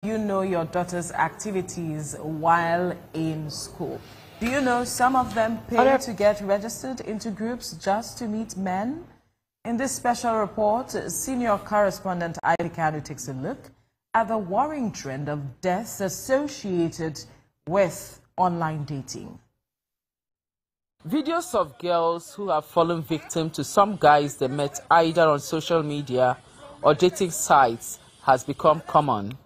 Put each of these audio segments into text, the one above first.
You know your daughter's activities while in school. Do you know some of them pay to get registered into groups just to meet men? In this special report, senior correspondent Ivy Kanu takes a look at the worrying trend of deaths associated with online dating. Videos of girls who have fallen victim to some guys they met either on social media or dating sites has become common.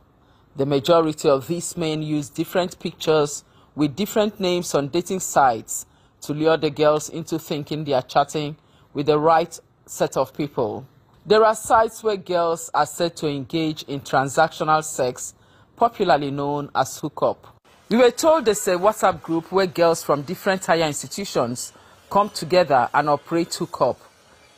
The majority of these men use different pictures with different names on dating sites to lure the girls into thinking they are chatting with the right set of people. There are sites where girls are said to engage in transactional sex, popularly known as hookup. We were told there's a WhatsApp group where girls from different higher institutions come together and operate hookup.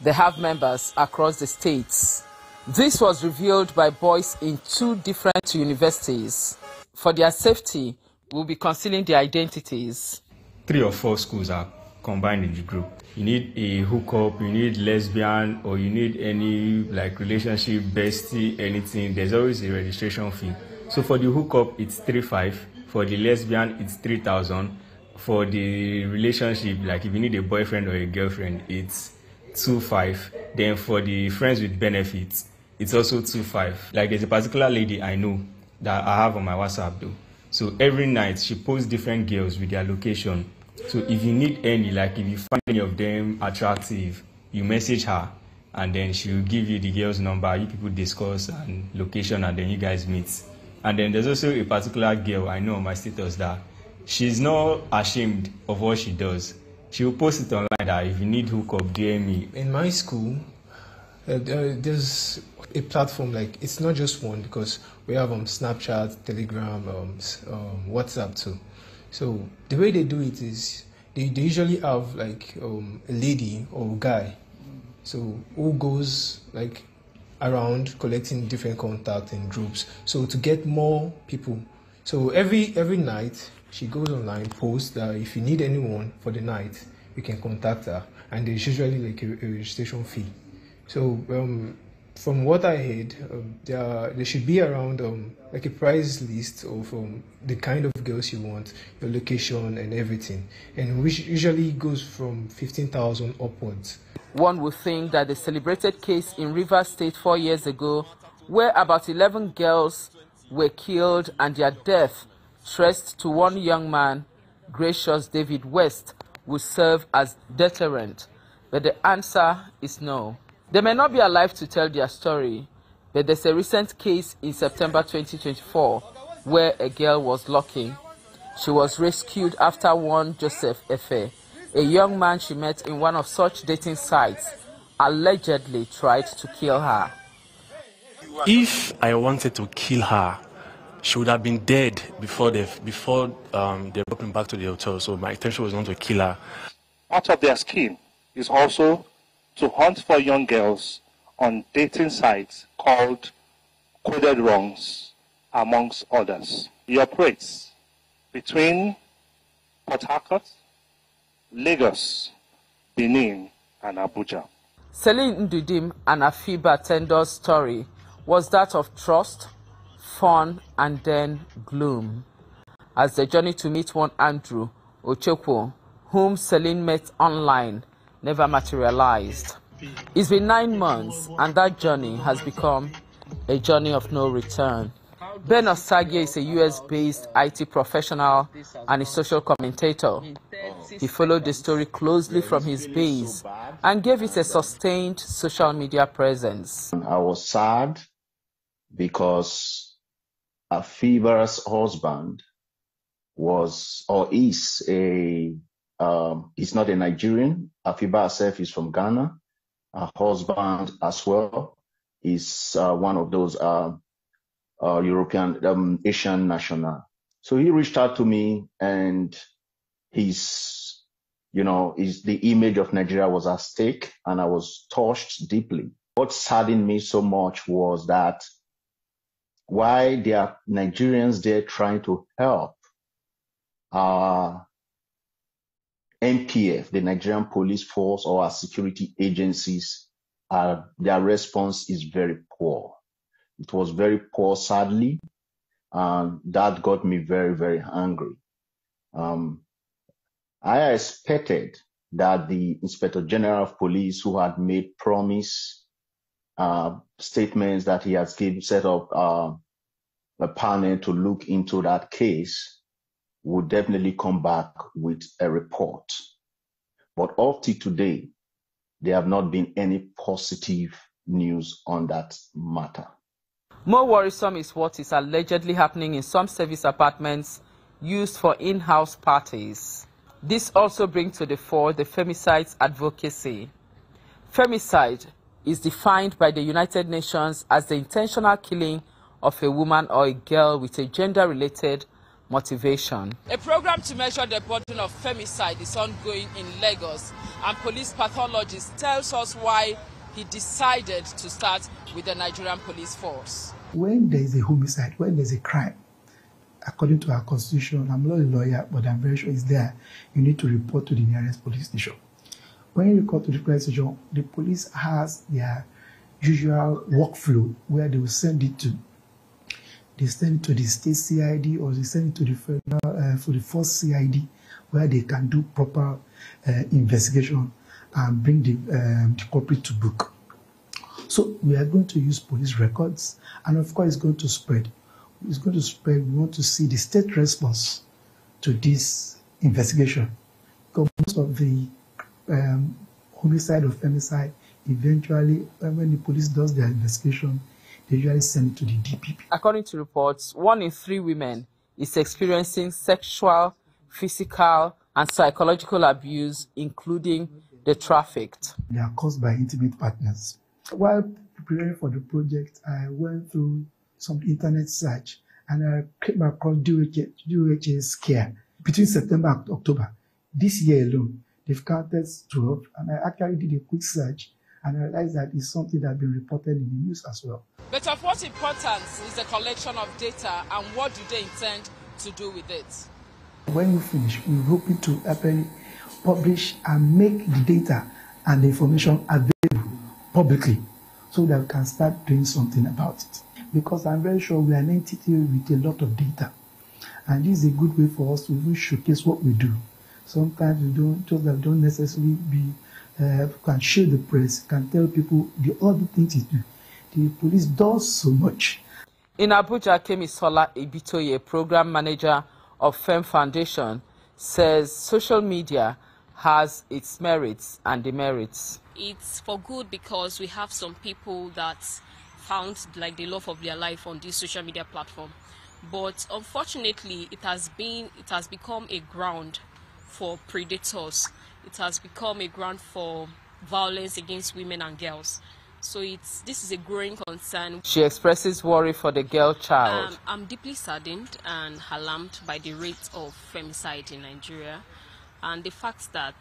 They have members across the states. This was revealed by boys in 2 different universities. For their safety, we'll be concealing their identities. 3 or 4 schools are combined in the group. You need a hookup, you need lesbian, or you need any relationship, bestie, anything. There's always a registration fee. So for the hookup, it's 3,500. For the lesbian, it's 3,000. For the relationship, if you need a boyfriend or a girlfriend, it's 2,500. Then for the friends with benefits, it's also 2,500. There's a particular lady I know that I have on my WhatsApp though. So every night she posts different girls with their location. So if you need any, if you find any of them attractive, you message her and then she'll give you the girl's number, you people discuss and location, and then you guys meet. And then there's also a particular girl I know on my status that she's not ashamed of what she does. She'll post it online that if you need hookup, DM me. In my school, there's a platform, it's not just one, because we have Snapchat, Telegram, WhatsApp too. So the way they do it is they usually have a lady or a guy, so who goes around collecting different contacts in groups, so to get more people. So every night she goes online, posts that if you need anyone for the night, you can contact her, and there's usually a registration fee. So from what I heard, there should be around a price list of the kind of girls you want, your location and everything, and which usually goes from 15,000 upwards. One would think that the celebrated case in Rivers State 4 years ago, where about 11 girls were killed and their death traced to one young man, Gracious David West, would serve as deterrent, but the answer is no. They may not be alive to tell their story, but there's a recent case in September 2024 where a girl was lucky. She was rescued after one Joseph Efe, a young man she met in one of such dating sites, allegedly tried to kill her. If I wanted to kill her, she would have been dead before they brought me back to the hotel. So my intention was not to kill her. Part of their scheme is also to hunt for young girls on dating sites called Coded Wrongs, amongst others. He operates between Port Harcourt, Lagos, Benin, and Abuja. Celine Ndudim and Afiba Tendo's story was that of trust, fun, and then gloom. As the journey to meet one Andrew Ochekwo, whom Celine met online, never materialized. It's been 9 months, and that journey has become a journey of no return. Ben Osagie is a US-based IT professional and a social commentator. He followed the story closely from his base and gave it a sustained social media presence. I was sad because Afiba's husband he's not a Nigerian. Afiba herself is from Ghana. Her husband as well is one of those European, Asian national. So he reached out to me, and the image of Nigeria was at stake, and I was touched deeply. What saddened me so much was that why there are Nigerians there trying to help NPF, the Nigerian Police Force, or our security agencies, their response is very poor. It was very poor, sadly. and that got me very, very angry. I expected that the Inspector General of Police, who had made promise statements that he has set up a panel to look into that case, would definitely come back with a report. But up to today, there have not been any positive news on that matter. More worrisome is what is allegedly happening in some service apartments used for in-house parties. This also brings to the fore the femicide's advocacy. Femicide is defined by the United Nations as the intentional killing of a woman or a girl with a gender-related motivation. A program to measure the burden of femicide is ongoing in Lagos, and police pathologist tells us why he decided to start with the Nigerian police force. When there is a homicide, when there is a crime, according to our constitution, I'm not a lawyer, but I'm very sure it's there, you need to report to the nearest police station. When you report to the police station, the police has their usual workflow where they will send it to. They send it to the state CID, or they send it to the federal, for the first CID, where they can do proper investigation and bring the culprit to book. So we are going to use police records, and of course it's going to spread. It's going to spread. We want to see the state response to this investigation. Because most of the homicide or femicide, eventually, when the police does their investigation, they usually send it to the DPP. According to reports, 1 in 3 women is experiencing sexual, physical, and psychological abuse, including the trafficked. They are caused by intimate partners. While preparing for the project, I went through some internet search and I came across DOH's care. Between September and October, this year alone, they've counted 12, and I actually did a quick search and I realized that it's something that has been reported in the news as well. But of what importance is the collection of data, and what do they intend to do with it? When we finish, we're hoping to publish and make the data and the information available publicly so that we can start doing something about it. Because I'm very sure we are an entity with a lot of data. And this is a good way for us to even showcase what we do. Sometimes we don't necessarily can show the press, can tell people all the things you do. The police does so much. In Abuja, Kemisola Ibitoye, program manager of Fem Foundation, says social media has its merits and demerits. It's for good because we have some people that found like the love of their life on this social media platform. But unfortunately, it has become a ground for predators. It has become a ground for violence against women and girls. So this is a growing concern. She expresses worry for the girl child. I'm deeply saddened and alarmed by the rate of femicide in Nigeria, and the fact that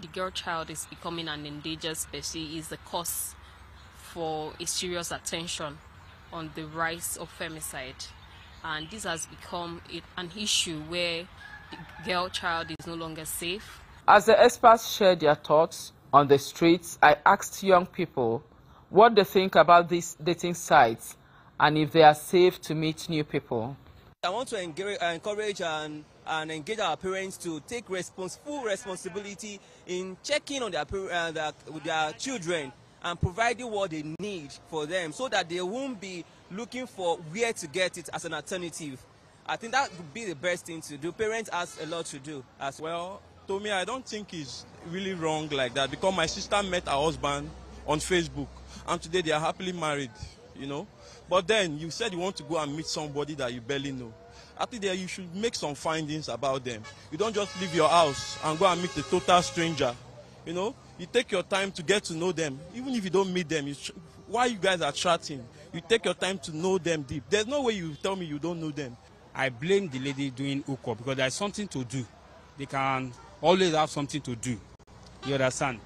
the girl child is becoming an endangered species is the cause for a serious attention on the rise of femicide. And this has become an issue where the girl child is no longer safe. As the experts shared their thoughts on the streets, I asked young people what they think about these dating sites and if they are safe to meet new people. I want to encourage and engage our parents to take full responsibility in checking on their children and providing what they need for them so that they won't be looking for where to get it as an alternative. I think that would be the best thing to do. Parents have a lot to do as well. To me, I don't think it's really wrong like that, because my sister met her husband on Facebook and today they are happily married, you know. But then you said you want to go and meet somebody that you barely know. I think that you should make some findings about them. You don't just leave your house and go and meet a total stranger, you know. You take your time to get to know them. Even if you don't meet them, while you guys are chatting, you take your time to know them deep. There's no way you tell me you don't know them. I blame the lady doing hookup because there's something to do. They can always have something to do. You understand?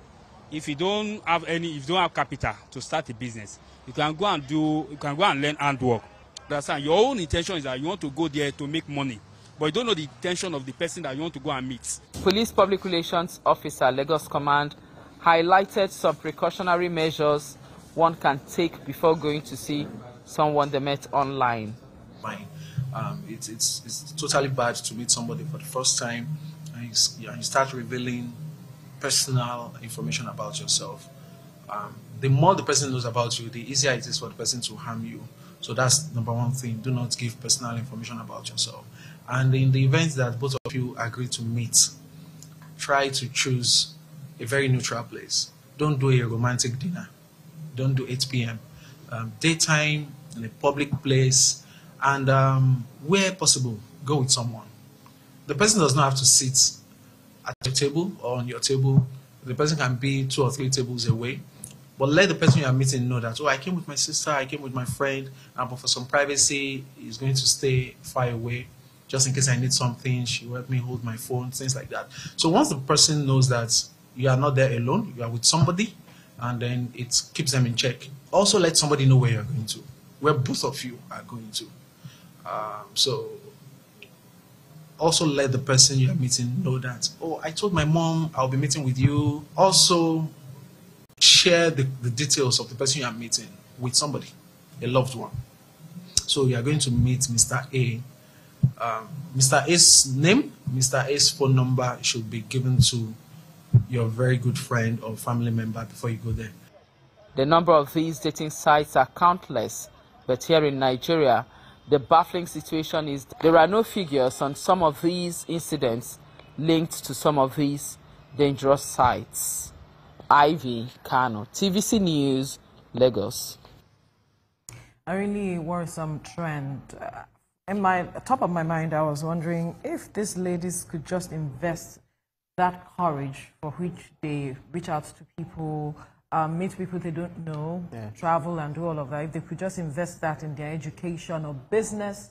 If you don't have capital to start a business, you can go and learn handwork. You understand? Your own intention is that you want to go there to make money, but you don't know the intention of the person that you want to go and meet. Police Public Relations Officer, Lagos Command, highlighted some precautionary measures one can take before going to see someone they met online. it's totally bad to meet somebody for the first time and you start revealing personal information about yourself. The more the person knows about you, the easier it is for the person to harm you. So that's number one thing. Do not give personal information about yourself. And in the event that both of you agree to meet, try to choose a very neutral place. Don't do a romantic dinner. Don't do 8 p.m. Daytime, in a public place, and where possible, go with someone. The person does not have to sit at your table or on your table. The person can be 2 or 3 tables away. But let the person you are meeting know that, oh, I came with my sister, I came with my friend, but for some privacy, he's going to stay far away. Just in case I need something, she will help me hold my phone, things like that. So once the person knows that you are not there alone, you are with somebody, and then it keeps them in check. Also let somebody know where you're going to, where both of you are going to. So also let the person you are meeting know that, oh, I told my mom I'll be meeting with you. Also share the details of the person you are meeting with somebody, a loved one. So you are going to meet Mr. A. Mr. A's name, Mr. A's phone number should be given to your very good friend or family member before you go there. The number of these dating sites are countless, but here in Nigeria, the baffling situation is there are no figures on some of these incidents linked to some of these dangerous sites. Ivy Kano, TVC News, Lagos. A really worrisome trend. In my top of my mind, I was wondering if these ladies could just invest that courage for which they reach out to people, meet people they don't know, travel and do all of that. If they could just invest that in their education or business,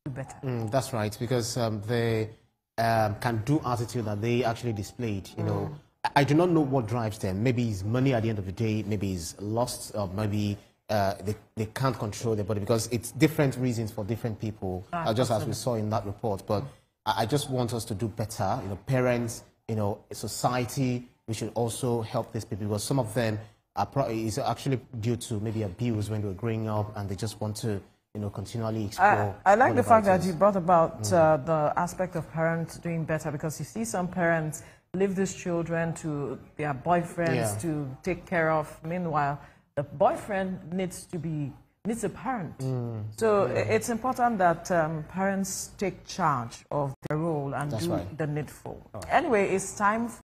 do better. That's right, because they can do attitude that they actually displayed. You know, I do not know what drives them. Maybe it's money at the end of the day. Maybe it's lust, or maybe they can't control their body, because it's different reasons for different people, just as we saw in that report. But I just want us to do better. You know, parents, you know, society, we should also help these people, because some of them is actually due to maybe abuse when they were growing up, and they just want to, you know, continually explore. I like the fact that you brought about the aspect of parents doing better, because you see some parents leave these children to their boyfriends to take care of. Meanwhile, the boyfriend needs a parent. So it's important that parents take charge of their role and do the needful. Anyway, it's time